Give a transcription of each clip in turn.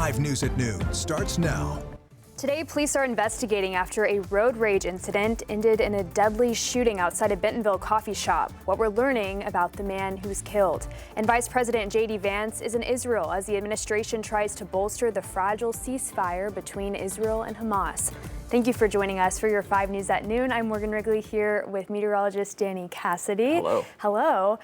5 News at Noon starts now. Today, police are investigating after a road rage incident ended in a deadly shooting outside a Bentonville coffee shop. What we're learning about the man who was killed. And Vice President J.D. Vance is in Israel as the administration tries to bolster the fragile ceasefire between Israel and Hamas. Thank you for joining us for your 5 News at Noon. I'm Morgan Wrigley here with meteorologist Danny Cassidy. Hello. Hello.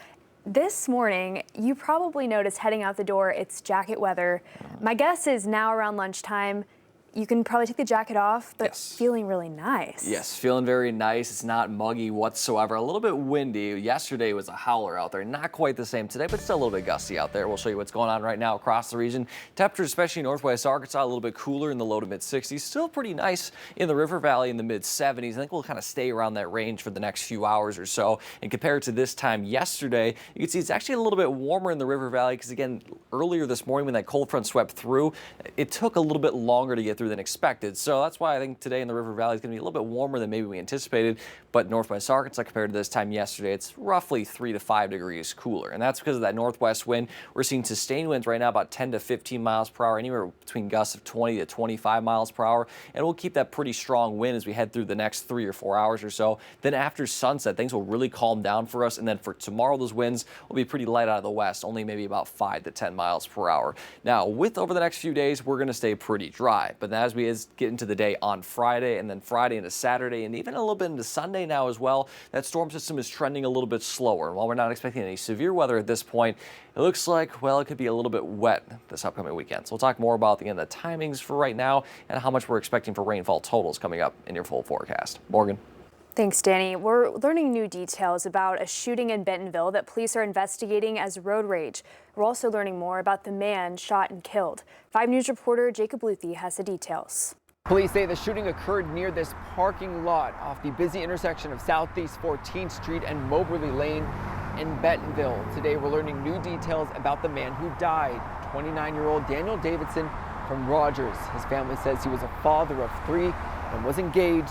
This morning, you probably noticed heading out the door, it's jacket weather. My guess is now around lunchtime, you can probably take the jacket off, but yes. Feeling really nice. Yes, feeling very nice. It's not muggy whatsoever. A little bit windy. Yesterday was a howler out there. Not quite the same today, but still a little bit gusty out there. We'll show you what's going on right now across the region. Temperatures, especially in northwest Arkansas, a little bit cooler in the low to mid 60s. Still pretty nice in the River Valley in the mid 70s. I think we'll kind of stay around that range for the next few hours or so. And compared to this time yesterday, you can see it's actually a little bit warmer in the River Valley because, again, earlier this morning when that cold front swept through, it took a little bit longer to get through than expected. So that's why I think today in the River Valley is going to be a little bit warmer than maybe we anticipated. But northwest Arkansas, compared to this time yesterday, it's roughly 3 to 5 degrees cooler. And that's because of that northwest wind. We're seeing sustained winds right now about 10 to 15 miles per hour, anywhere between gusts of 20 to 25 miles per hour. And we'll keep that pretty strong wind as we head through the next 3 or 4 hours or so. Then after sunset, things will really calm down for us. And then for tomorrow, those winds will be pretty light out of the west, only maybe about 5 to 10 miles per hour. Now, with over the next few days, we're going to stay pretty dry. But as we get into the day on Friday, and then Friday into Saturday, and even a little bit into Sunday now as well, that storm system is trending a little bit slower. While we're not expecting any severe weather at this point, it looks like, well, it could be a little bit wet this upcoming weekend. So we'll talk more about the timings for right now and how much we're expecting for rainfall totals coming up in your full forecast. Morgan. Thanks, Danny. We're learning new details about a shooting in Bentonville that police are investigating as road rage. We're also learning more about the man shot and killed. 5 News reporter Jacob Luthi has the details. Police say the shooting occurred near this parking lot off the busy intersection of Southeast 14th Street and Moberly Lane in Bentonville. Today we're learning new details about the man who died, 29-year-old Daniel Davidson from Rogers. His family says he was a father of 3 and was engaged,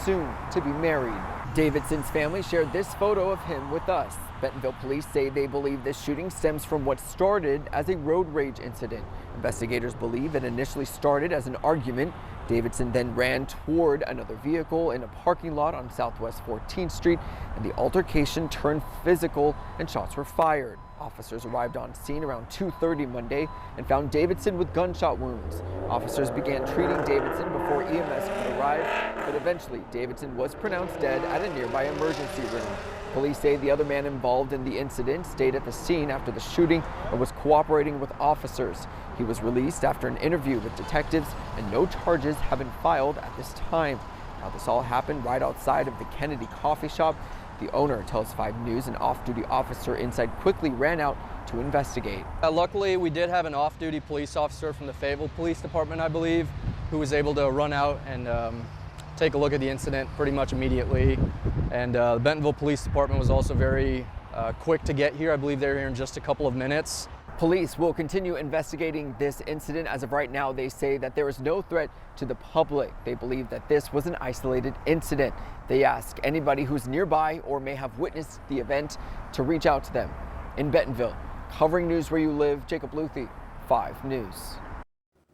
soon to be married. Davidson's family shared this photo of him with us. Bentonville police say they believe this shooting stems from what started as a road rage incident. Investigators believe it initially started as an argument. Davidson then ran toward another vehicle in a parking lot on Southwest 14th Street, and the altercation turned physical and shots were fired. Officers arrived on scene around 2:30 Monday and found Davidson with gunshot wounds. Officers began treating Davidson before EMS could arrive, but eventually Davidson was pronounced dead at a nearby emergency room. Police say the other man involved in the incident stayed at the scene after the shooting and was cooperating with officers. He was released after an interview with detectives, and no charges have been filed at this time. Now, this all happened right outside of the Kennedy coffee shop. The owner tells 5 News an off-duty officer inside quickly ran out to investigate. Luckily, we did have an off-duty police officer from the Fayetteville Police Department, I believe, who was able to run out and take a look at the incident pretty much immediately. And the Bentonville Police Department was also very quick to get here. I believe they were here in just a couple of minutes. Police will continue investigating this incident. As of right now, they say that there is no threat to the public. They believe that this was an isolated incident. They ask anybody who's nearby or may have witnessed the event to reach out to them. In Bentonville, covering news where you live, Jacob Luthi, 5 News.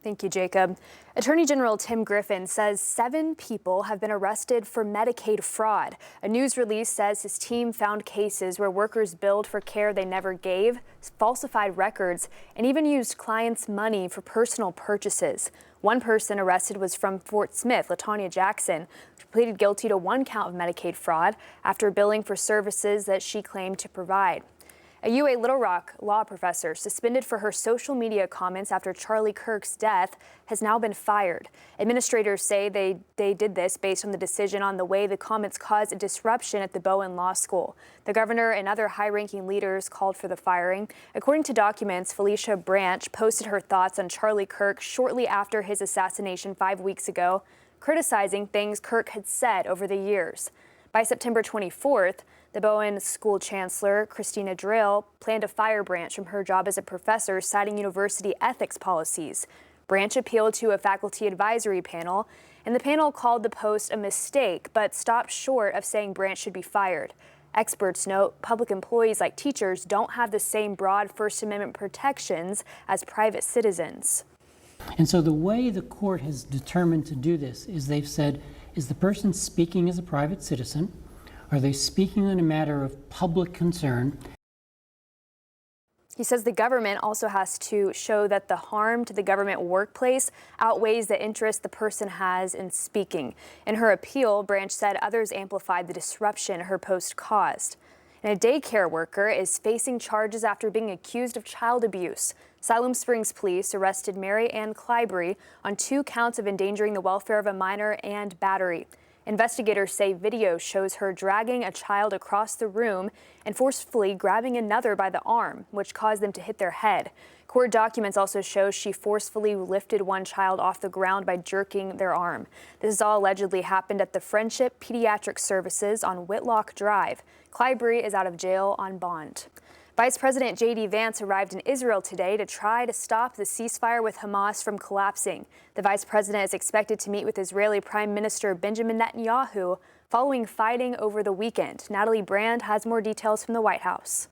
Thank you, Jacob. Attorney General Tim Griffin says 7 people have been arrested for Medicaid fraud. A news release says his team found cases where workers billed for care they never gave, falsified records, and even used clients' money for personal purchases. One person arrested was from Fort Smith, LaTanya Jackson, who pleaded guilty to 1 count of Medicaid fraud after billing for services that she claimed to provide. A UA Little Rock law professor suspended for her social media comments after Charlie Kirk's death has now been fired. Administrators say they did this based on the decision on the way the comments caused a disruption at the Bowen Law School. The governor and other high-ranking leaders called for the firing. According to documents, Felicia Branch posted her thoughts on Charlie Kirk shortly after his assassination 5 weeks ago, criticizing things Kirk had said over the years. By September 24th, the Bowen School Chancellor, Christina Drill, planned to fire Branch from her job as a professor, citing university ethics policies. Branch appealed to a faculty advisory panel, and the panel called the post a mistake, but stopped short of saying Branch should be fired. Experts note public employees like teachers don't have the same broad First Amendment protections as private citizens. And so the way the court has determined to do this is they've said, is the person speaking as a private citizen? Are they speaking on a matter of public concern? He says the government also has to show that the harm to the government workplace outweighs the interest the person has in speaking. In her appeal, Branch said others amplified the disruption her post caused. And a daycare worker is facing charges after being accused of child abuse. Siloam Springs police arrested Mary Ann Clybury on 2 counts of endangering the welfare of a minor and battery. Investigators say video shows her dragging a child across the room and forcefully grabbing another by the arm, which caused them to hit their head. Court documents also show she forcefully lifted one child off the ground by jerking their arm. This all allegedly happened at the Friendship Pediatric Services on Whitlock Drive. Clybury is out of jail on bond. Vice President J.D. Vance arrived in Israel today to try to stop the ceasefire with Hamas from collapsing. The vice president is expected to meet with Israeli Prime Minister Benjamin Netanyahu following fighting over the weekend. Natalie Brand has more details from the White House.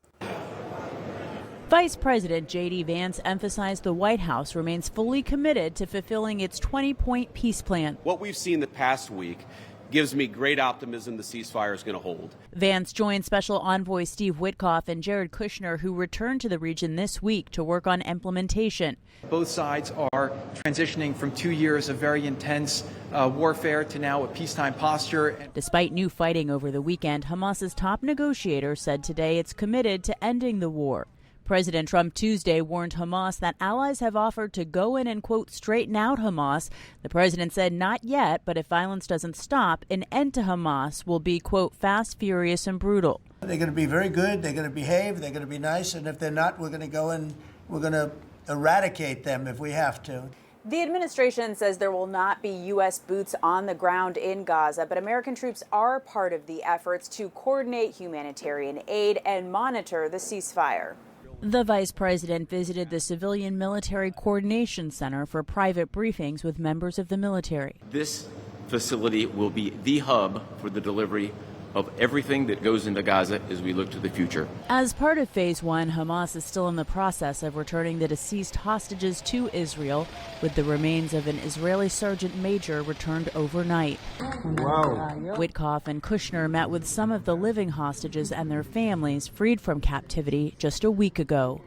Vice President J.D. Vance emphasized the White House remains fully committed to fulfilling its 20-point peace plan. What we've seen the past week gives me great optimism the ceasefire is going to hold. Vance joined Special Envoy Steve Witkoff and Jared Kushner, who returned to the region this week to work on implementation. Both sides are transitioning from 2 years of very intense warfare to now a peacetime posture. Despite new fighting over the weekend, Hamas's top negotiator said today it's committed to ending the war. President Trump Tuesday warned Hamas that allies have offered to go in and, quote, straighten out Hamas. The president said not yet, but if violence doesn't stop, an end to Hamas will be, quote, fast, furious, and brutal. They're going to be very good. They're going to behave. They're going to be nice. And if they're not, we're going to go in. We're going to eradicate them if we have to. The administration says there will not be U.S. boots on the ground in Gaza, but American troops are part of the efforts to coordinate humanitarian aid and monitor the ceasefire. The vice president visited the Civilian Military Coordination Center for private briefings with members of the military. This facility will be the hub for the delivery of everything that goes into Gaza as we look to the future. As part of Phase 1, Hamas is still in the process of returning the deceased hostages to Israel, with the remains of an Israeli sergeant major returned overnight. Wow. Witkoff and Kushner met with some of the living hostages and their families freed from captivity just a week ago.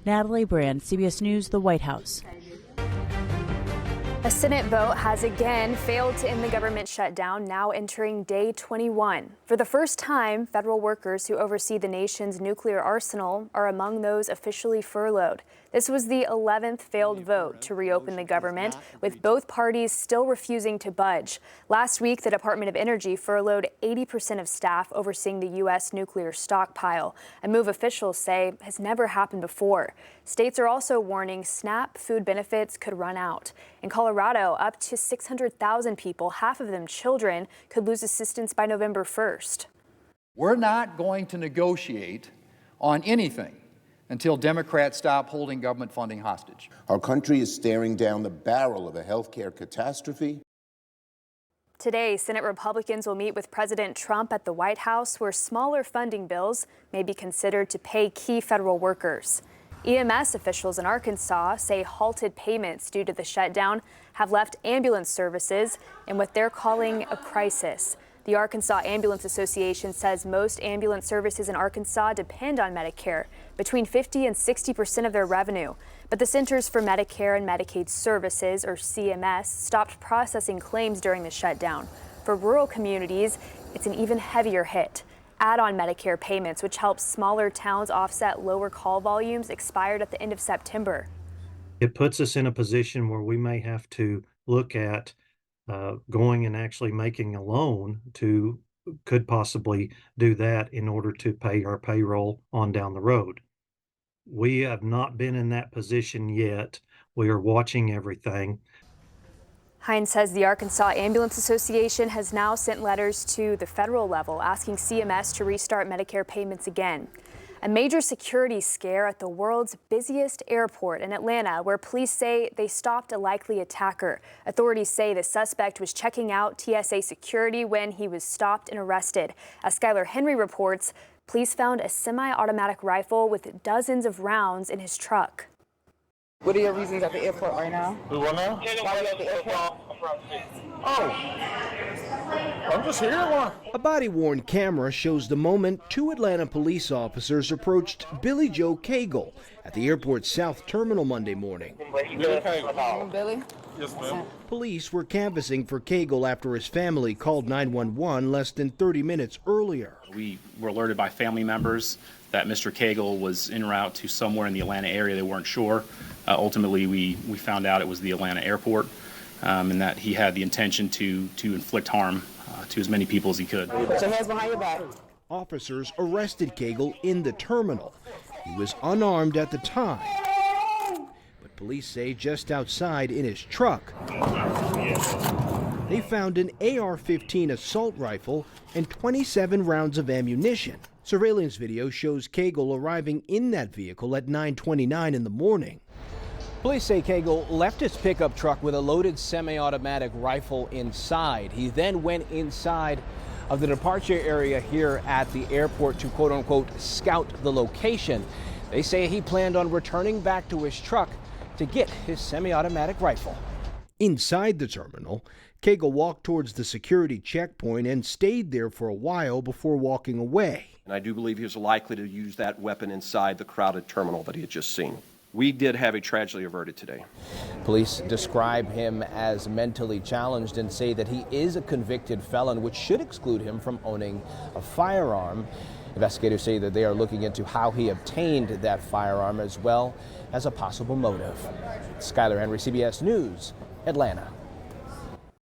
Natalie Brand, CBS News, the White House. A Senate vote has again failed to end the government shutdown, now entering day 21. For the first time, federal workers who oversee the nation's nuclear arsenal are among those officially furloughed. This was the 11th failed vote to reopen the government, with both parties still refusing to budge. Last week, the Department of Energy furloughed 80% of staff overseeing the U.S. nuclear stockpile, a move officials say has never happened before. States are also warning SNAP food benefits could run out. In Colorado, up to 600,000 people, half of them children, could lose assistance by November 1st. We're not going to negotiate on anything until Democrats stop holding government funding hostage. Our country is staring down the barrel of a healthcare catastrophe. Today, Senate Republicans will meet with President Trump at the White House, where smaller funding bills may be considered to pay key federal workers. EMS officials in Arkansas say halted payments due to the shutdown have left ambulance services in what they're calling a crisis. The Arkansas Ambulance Association says most ambulance services in Arkansas depend on Medicare, between 50 and 60% of their revenue. But the Centers for Medicare and Medicaid Services, or CMS, stopped processing claims during the shutdown. For rural communities, it's an even heavier hit. Add-on Medicare payments, which helps smaller towns offset lower call volumes, expired at the end of September. It puts us in a position where we may have to look at going and actually making a loan could possibly do that in order to pay our payroll on down the road. We have not been in that position yet. We are watching everything. Hines says the Arkansas Ambulance Association has now sent letters to the federal level asking CMS to restart Medicare payments again. A major security scare at the world's busiest airport in Atlanta, where police say they stopped a likely attacker. Authorities say the suspect was checking out TSA security when he was stopped and arrested. As Skylar Henry reports, police found a semi-automatic rifle with dozens of rounds in his truck. What are your reasons at the airport right now? We want to? Why are you at the airport? Oh, I'm just here. A body-worn camera shows the moment two Atlanta police officers approached Billy Joe Cagle at the airport's South Terminal Monday morning. Billy? Yes, ma'am. Police were canvassing for Cagle after his family called 911 less than 30 minutes earlier. We were alerted by family members that Mr. Cagle was en route to somewhere in the Atlanta area. They weren't sure. Ultimately, we found out it was the Atlanta airport, and that he had the intention to inflict harm to as many people as he could. Put your hands behind your back. Officers arrested Cagle in the terminal. He was unarmed at the time, but police say just outside in his truck, they found an AR-15 assault rifle and 27 rounds of ammunition. Surveillance video shows Cagle arriving in that vehicle at 9:29 in the morning. Police say Cagle left his pickup truck with a loaded semi-automatic rifle inside. He then went inside of the departure area here at the airport to quote-unquote scout the location. They say he planned on returning back to his truck to get his semi-automatic rifle. Inside the terminal, Cagle walked towards the security checkpoint and stayed there for a while before walking away. And I do believe he was likely to use that weapon inside the crowded terminal that he had just seen. We did have a tragedy averted today. Police describe him as mentally challenged and say that he is a convicted felon, which should exclude him from owning a firearm. Investigators say that they are looking into how he obtained that firearm as well as a possible motive. Skylar Henry, CBS News, Atlanta.